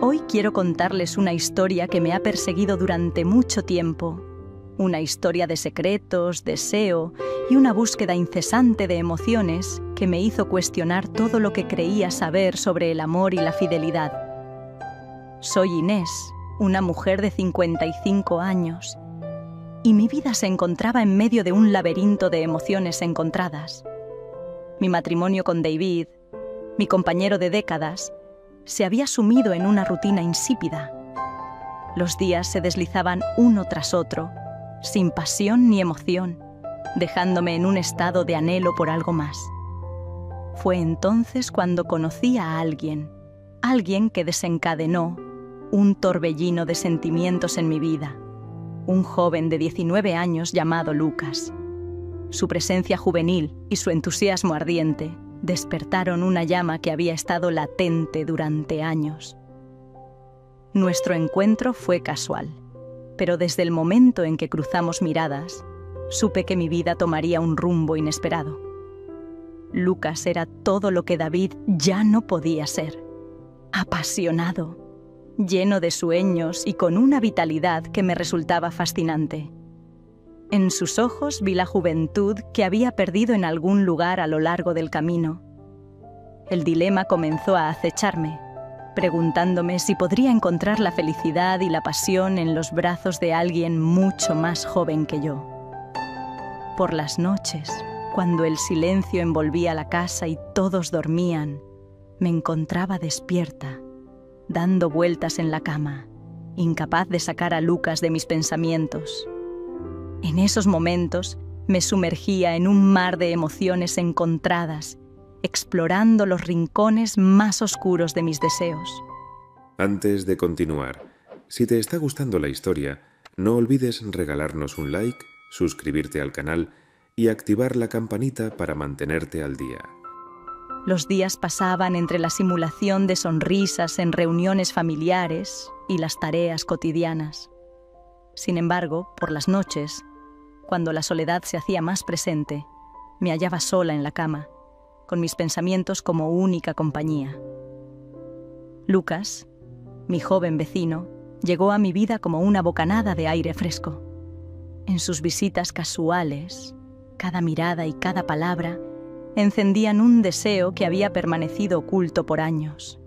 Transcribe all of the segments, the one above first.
Hoy quiero contarles una historia que me ha perseguido durante mucho tiempo. Una historia de secretos, deseo y una búsqueda incesante de emociones que me hizo cuestionar todo lo que creía saber sobre el amor y la fidelidad. Soy Inés, una mujer de 55 años, y mi vida se encontraba en medio de un laberinto de emociones encontradas. Mi matrimonio con David, mi compañero de décadas, se había sumido en una rutina insípida. Los días se deslizaban uno tras otro, sin pasión ni emoción, dejándome en un estado de anhelo por algo más. Fue entonces cuando conocí a alguien que desencadenó un torbellino de sentimientos en mi vida, un joven de 19 años llamado Lucas. Su presencia juvenil y su entusiasmo ardiente despertaron una llama que había estado latente durante años. Nuestro encuentro fue casual, pero desde el momento en que cruzamos miradas, supe que mi vida tomaría un rumbo inesperado. Lucas era todo lo que David ya no podía ser: apasionado, lleno de sueños y con una vitalidad que me resultaba fascinante. En sus ojos vi la juventud que había perdido en algún lugar a lo largo del camino. El dilema comenzó a acecharme, preguntándome si podría encontrar la felicidad y la pasión en los brazos de alguien mucho más joven que yo. Por las noches, cuando el silencio envolvía la casa y todos dormían, me encontraba despierta, dando vueltas en la cama, incapaz de sacar a Lucas de mis pensamientos. En esos momentos me sumergía en un mar de emociones encontradas, explorando los rincones más oscuros de mis deseos. Antes de continuar, si te está gustando la historia, no olvides regalarnos un like, suscribirte al canal y activar la campanita para mantenerte al día. Los días pasaban entre la simulación de sonrisas en reuniones familiares y las tareas cotidianas. Sin embargo, por las noches, cuando la soledad se hacía más presente, me hallaba sola en la cama, con mis pensamientos como única compañía. Lucas, mi joven vecino, llegó a mi vida como una bocanada de aire fresco. En sus visitas casuales, cada mirada y cada palabra encendían un deseo que había permanecido oculto por años.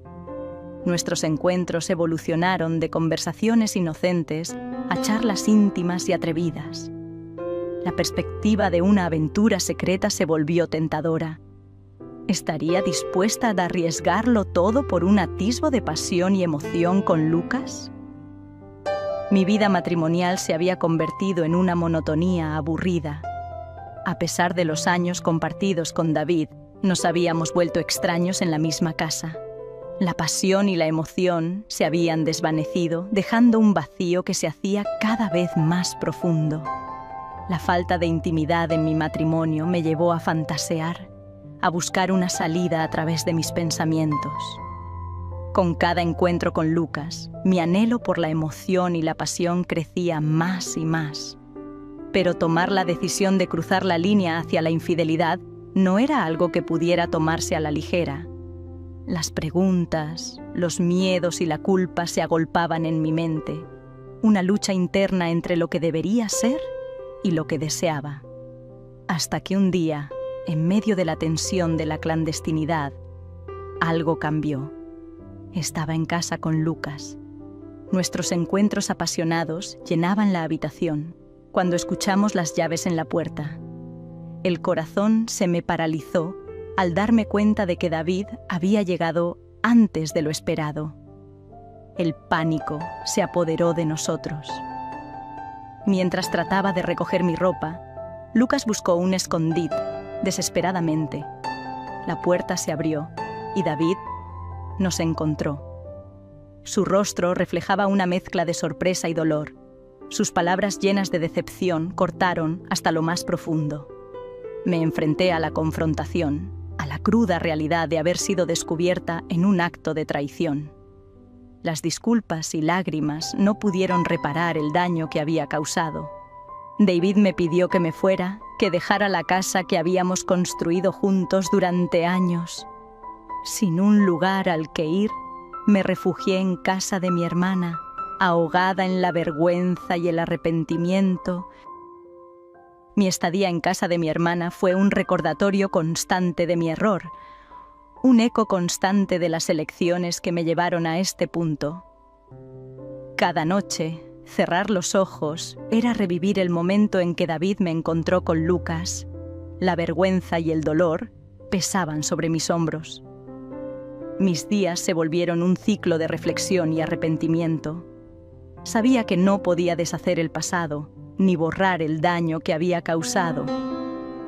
Nuestros encuentros evolucionaron de conversaciones inocentes a charlas íntimas y atrevidas. La perspectiva de una aventura secreta se volvió tentadora. ¿Estaría dispuesta a arriesgarlo todo por un atisbo de pasión y emoción con Lucas? Mi vida matrimonial se había convertido en una monotonía aburrida. A pesar de los años compartidos con David, nos habíamos vuelto extraños en la misma casa. La pasión y la emoción se habían desvanecido, dejando un vacío que se hacía cada vez más profundo. La falta de intimidad en mi matrimonio me llevó a fantasear, a buscar una salida a través de mis pensamientos. Con cada encuentro con Lucas, mi anhelo por la emoción y la pasión crecía más y más. Pero tomar la decisión de cruzar la línea hacia la infidelidad no era algo que pudiera tomarse a la ligera. Las preguntas, los miedos y la culpa se agolpaban en mi mente, una lucha interna entre lo que debería ser y lo que deseaba. Hasta que un día, en medio de la tensión de la clandestinidad, algo cambió. Estaba en casa con Lucas. Nuestros encuentros apasionados llenaban la habitación cuando escuchamos las llaves en la puerta. El corazón se me paralizó al darme cuenta de que David había llegado antes de lo esperado. El pánico se apoderó de nosotros. Mientras trataba de recoger mi ropa, Lucas buscó un escondite, desesperadamente. La puerta se abrió y David nos encontró. Su rostro reflejaba una mezcla de sorpresa y dolor. Sus palabras llenas de decepción cortaron hasta lo más profundo. Me enfrenté a la confrontación, a la cruda realidad de haber sido descubierta en un acto de traición. Las disculpas y lágrimas no pudieron reparar el daño que había causado. David me pidió que me fuera, que dejara la casa que habíamos construido juntos durante años. Sin un lugar al que ir, Me refugié en casa de mi hermana, ahogada en la vergüenza y el arrepentimiento. Mi estadía en casa de mi hermana fue un recordatorio constante de mi error, un eco constante de las elecciones que me llevaron a este punto. Cada noche, cerrar los ojos era revivir el momento en que David me encontró con Lucas. La vergüenza y el dolor pesaban sobre mis hombros. Mis días se volvieron un ciclo de reflexión y arrepentimiento. Sabía que no podía deshacer el pasado, ni borrar el daño que había causado.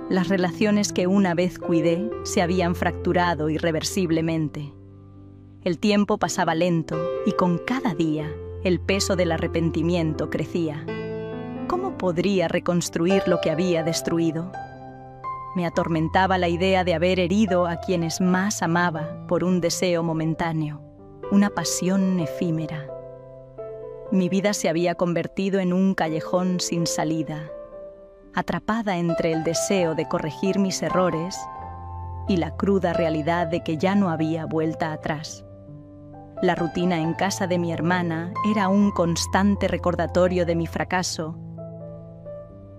Las relaciones que una vez cuidé se habían fracturado irreversiblemente. El tiempo pasaba lento y con cada día el peso del arrepentimiento crecía. ¿Cómo podría reconstruir lo que había destruido? Me atormentaba la idea de haber herido a quienes más amaba por un deseo momentáneo, una pasión efímera. Mi vida se había convertido en un callejón sin salida, atrapada entre el deseo de corregir mis errores y la cruda realidad de que ya no había vuelta atrás. La rutina en casa de mi hermana era un constante recordatorio de mi fracaso.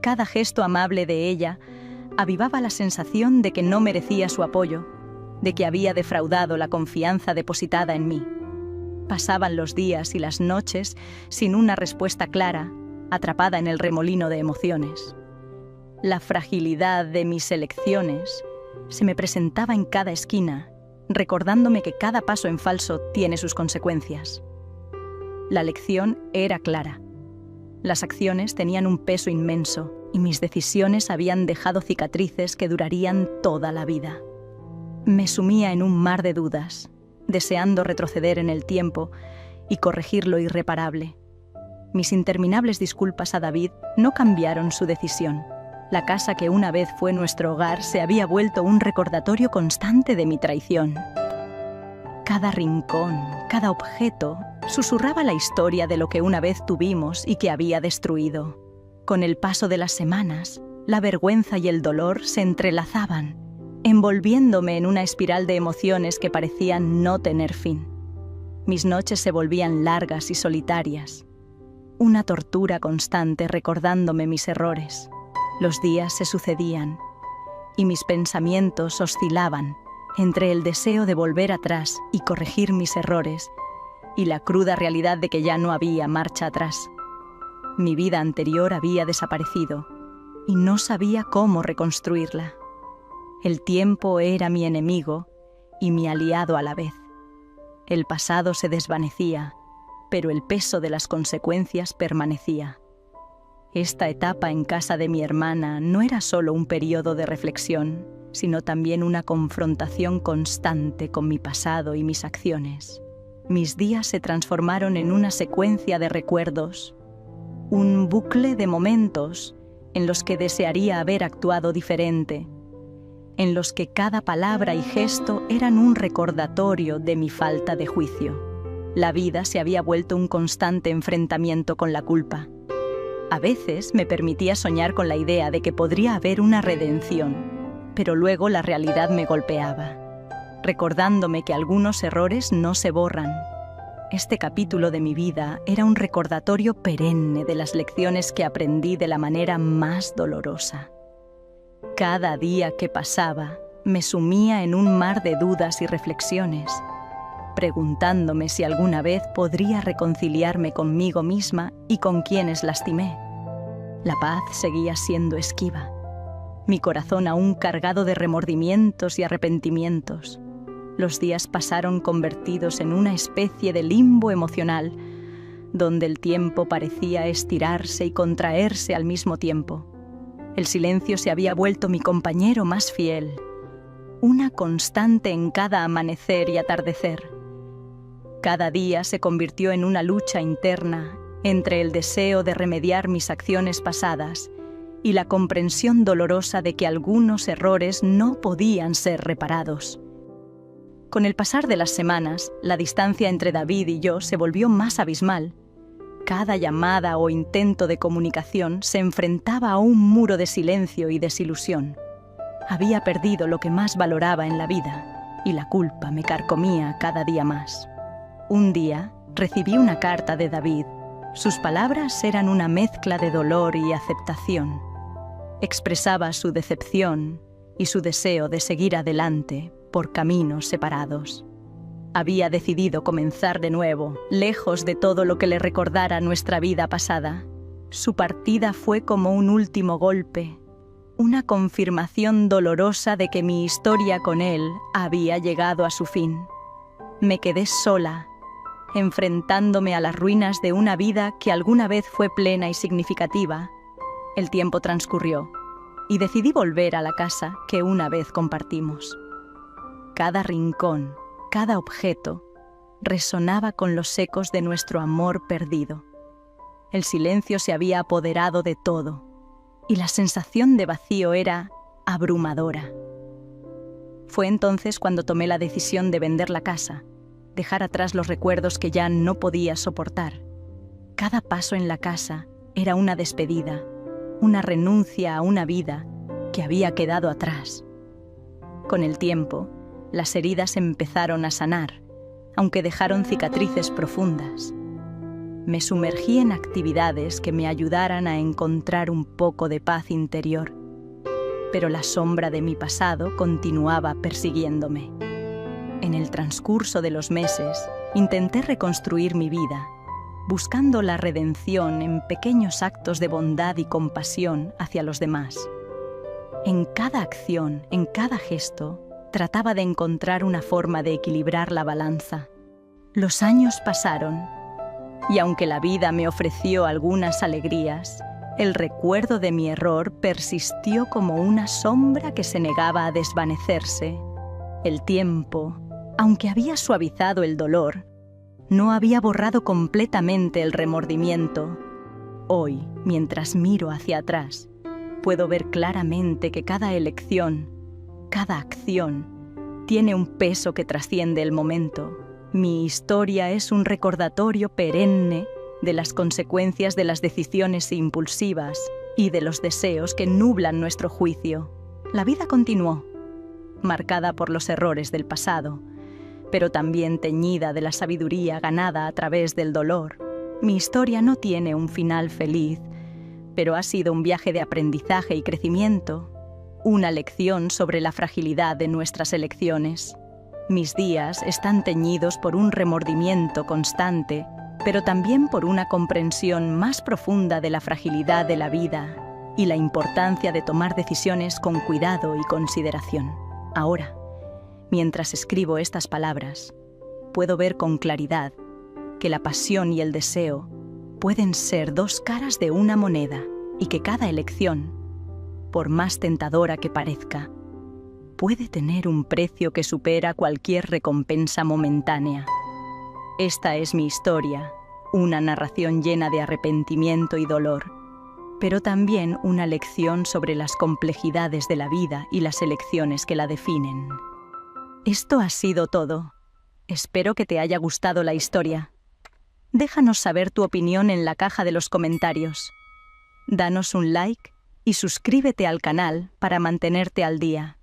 Cada gesto amable de ella avivaba la sensación de que no merecía su apoyo, de que había defraudado la confianza depositada en mí. Pasaban los días y las noches sin una respuesta clara, atrapada en el remolino de emociones. La fragilidad de mis elecciones se me presentaba en cada esquina, recordándome que cada paso en falso tiene sus consecuencias. La lección era clara. Las acciones tenían un peso inmenso y mis decisiones habían dejado cicatrices que durarían toda la vida. Me sumía en un mar de dudas, deseando retroceder en el tiempo y corregir lo irreparable. Mis interminables disculpas a David no cambiaron su decisión. La casa que una vez fue nuestro hogar se había vuelto un recordatorio constante de mi traición. Cada rincón, cada objeto, susurraba la historia de lo que una vez tuvimos y que había destruido. Con el paso de las semanas, la vergüenza y el dolor se entrelazaban, envolviéndome en una espiral de emociones que parecían no tener fin. Mis noches se volvían largas y solitarias, una tortura constante recordándome mis errores. Los días se sucedían y mis pensamientos oscilaban entre el deseo de volver atrás y corregir mis errores y la cruda realidad de que ya no había marcha atrás. Mi vida anterior había desaparecido y no sabía cómo reconstruirla. El tiempo era mi enemigo y mi aliado a la vez. El pasado se desvanecía, pero el peso de las consecuencias permanecía. Esta etapa en casa de mi hermana no era solo un periodo de reflexión, sino también una confrontación constante con mi pasado y mis acciones. Mis días se transformaron en una secuencia de recuerdos, un bucle de momentos en los que desearía haber actuado diferente, en los que cada palabra y gesto eran un recordatorio de mi falta de juicio. La vida se había vuelto un constante enfrentamiento con la culpa. A veces me permitía soñar con la idea de que podría haber una redención, pero luego la realidad me golpeaba, recordándome que algunos errores no se borran. Este capítulo de mi vida era un recordatorio perenne de las lecciones que aprendí de la manera más dolorosa. Cada día que pasaba, me sumía en un mar de dudas y reflexiones, preguntándome si alguna vez podría reconciliarme conmigo misma y con quienes lastimé. La paz seguía siendo esquiva, mi corazón aún cargado de remordimientos y arrepentimientos. Los días pasaron convertidos en una especie de limbo emocional, donde el tiempo parecía estirarse y contraerse al mismo tiempo. El silencio se había vuelto mi compañero más fiel, una constante en cada amanecer y atardecer. Cada día se convirtió en una lucha interna entre el deseo de remediar mis acciones pasadas y la comprensión dolorosa de que algunos errores no podían ser reparados. Con el pasar de las semanas, la distancia entre David y yo se volvió más abismal. Cada llamada o intento de comunicación se enfrentaba a un muro de silencio y desilusión. Había perdido lo que más valoraba en la vida y la culpa me carcomía cada día más. Un día recibí una carta de David. Sus palabras eran una mezcla de dolor y aceptación. Expresaba su decepción y su deseo de seguir adelante por caminos separados. Había decidido comenzar de nuevo, lejos de todo lo que le recordara nuestra vida pasada. Su partida fue como un último golpe, una confirmación dolorosa de que mi historia con él había llegado a su fin. Me quedé sola, enfrentándome a las ruinas de una vida que alguna vez fue plena y significativa. El tiempo transcurrió y decidí volver a la casa que una vez compartimos. Cada rincón, cada objeto, resonaba con los ecos de nuestro amor perdido. El silencio se había apoderado de todo y la sensación de vacío era abrumadora. Fue entonces cuando tomé la decisión de vender la casa, dejar atrás los recuerdos que ya no podía soportar. Cada paso en la casa era una despedida, una renuncia a una vida que había quedado atrás. Con el tiempo, las heridas empezaron a sanar, aunque dejaron cicatrices profundas. Me sumergí en actividades que me ayudaran a encontrar un poco de paz interior, pero la sombra de mi pasado continuaba persiguiéndome. En el transcurso de los meses, intenté reconstruir mi vida, buscando la redención en pequeños actos de bondad y compasión hacia los demás. En cada acción, en cada gesto, trataba de encontrar una forma de equilibrar la balanza. Los años pasaron, y aunque la vida me ofreció algunas alegrías, el recuerdo de mi error persistió como una sombra que se negaba a desvanecerse. El tiempo, aunque había suavizado el dolor, no había borrado completamente el remordimiento. Hoy, mientras miro hacia atrás, puedo ver claramente que cada elección, cada acción, tiene un peso que trasciende el momento. Mi historia es un recordatorio perenne de las consecuencias de las decisiones impulsivas y de los deseos que nublan nuestro juicio. La vida continuó, marcada por los errores del pasado, pero también teñida de la sabiduría ganada a través del dolor. Mi historia no tiene un final feliz, pero ha sido un viaje de aprendizaje y crecimiento, una lección sobre la fragilidad de nuestras elecciones. Mis días están teñidos por un remordimiento constante, pero también por una comprensión más profunda de la fragilidad de la vida y la importancia de tomar decisiones con cuidado y consideración. Ahora, mientras escribo estas palabras, puedo ver con claridad que la pasión y el deseo pueden ser dos caras de una moneda y que cada elección, por más tentadora que parezca, puede tener un precio que supera cualquier recompensa momentánea. Esta es mi historia, una narración llena de arrepentimiento y dolor, pero también una lección sobre las complejidades de la vida y las elecciones que la definen. Esto ha sido todo. Espero que te haya gustado la historia. Déjanos saber tu opinión en la caja de los comentarios. Danos un like y suscríbete al canal para mantenerte al día.